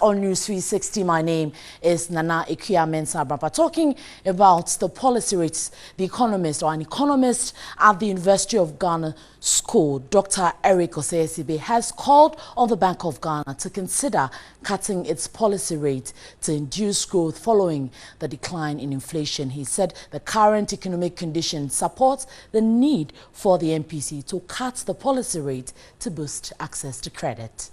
on News 360. My name is Nana Ikuya Mensah-Brampa. Talking about the policy rates, an economist at the University of Ghana School, Dr. Eric Osei-Sibe, has called on the Bank of Ghana to consider cutting its policy rate to induce growth following the decline in inflation. He said the current economic conditions support the need for the MPC to cut the policy rate to boost access to credit.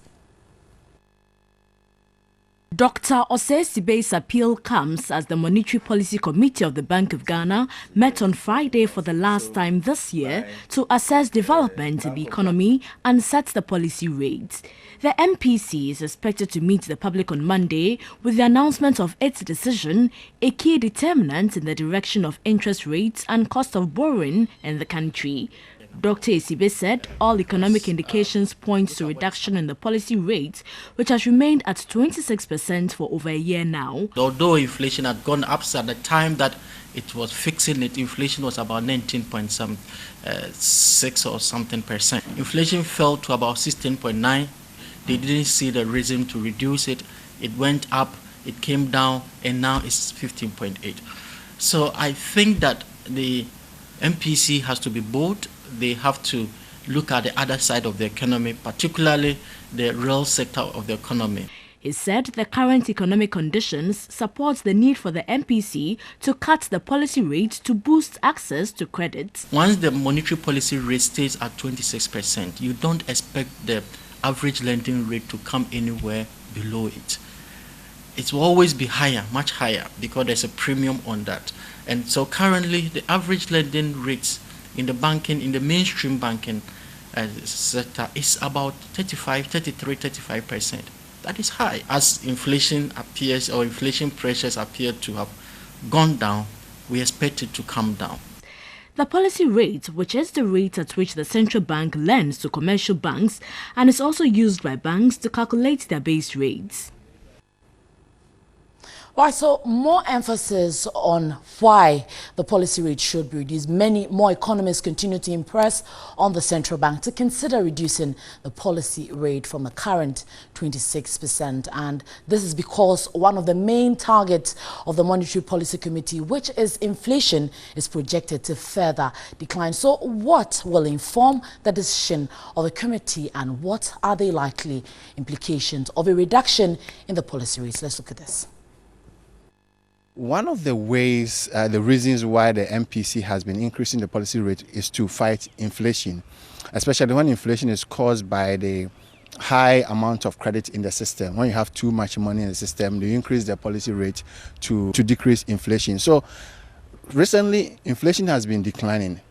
Dr. Osei-Sibe's appeal comes as the Monetary Policy Committee of the Bank of Ghana met on Friday for the last time this year to assess development in the economy and set the policy rate. The MPC is expected to meet the public on Monday with the announcement of its decision, a key determinant in the direction of interest rates and cost of borrowing in the country. Dr. Sibe said all economic indications point to reduction in the policy rate, which has remained at 26% for over a year now. Although inflation had gone up at the time that it was fixing it, inflation was about 19.6 or something percent. Inflation fell to about 16.9. They didn't see the reason to reduce it. It went up, it came down, and now it's 15.8. So I think that the MPC has to be bold. They have to look at the other side of the economy, particularly the real sector of the economy. He said the current economic conditions support the need for the MPC to cut the policy rate to boost access to credit. Once the monetary policy rate stays at 26%, you don't expect the average lending rate to come anywhere below it. It will always be higher, much higher, because there's a premium on that. And so currently, the average lending rates in the banking, in the mainstream banking sector is about 35%. That is high. As inflation appears, or inflation pressures appear to have gone down, we expect it to come down. The policy rate, which is the rate at which the central bank lends to commercial banks and is also used by banks to calculate their base rates. Right, so more emphasis on why the policy rate should be reduced. Many more economists continue to impress on the central bank to consider reducing the policy rate from the current 26%. And this is because one of the main targets of the Monetary Policy Committee, which is inflation, is projected to further decline. So what will inform the decision of the committee, and what are the likely implications of a reduction in the policy rates? Let's look at this. One of the ways, the reasons why the MPC has been increasing the policy rate is to fight inflation, especially when inflation is caused by the high amount of credit in the system. When you have too much money in the system, you increase the policy rate to decrease inflation. So recently, inflation has been declining,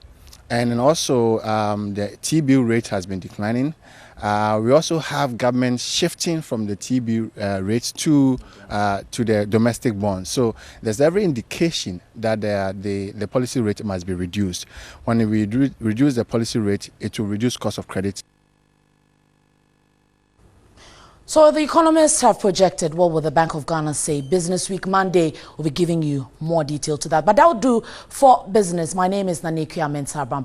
and also the T-bill rate has been declining. We also have government shifting from the T-bill rates to the domestic bonds. So there's every indication that the policy rate must be reduced. When we reduce the policy rate, it will reduce cost of credit. So the economists have projected what will the Bank of Ghana say. Business Week Monday will be giving you more detail to that. But that will do for business. My name is Nana Ikuya Mensah-Brampa.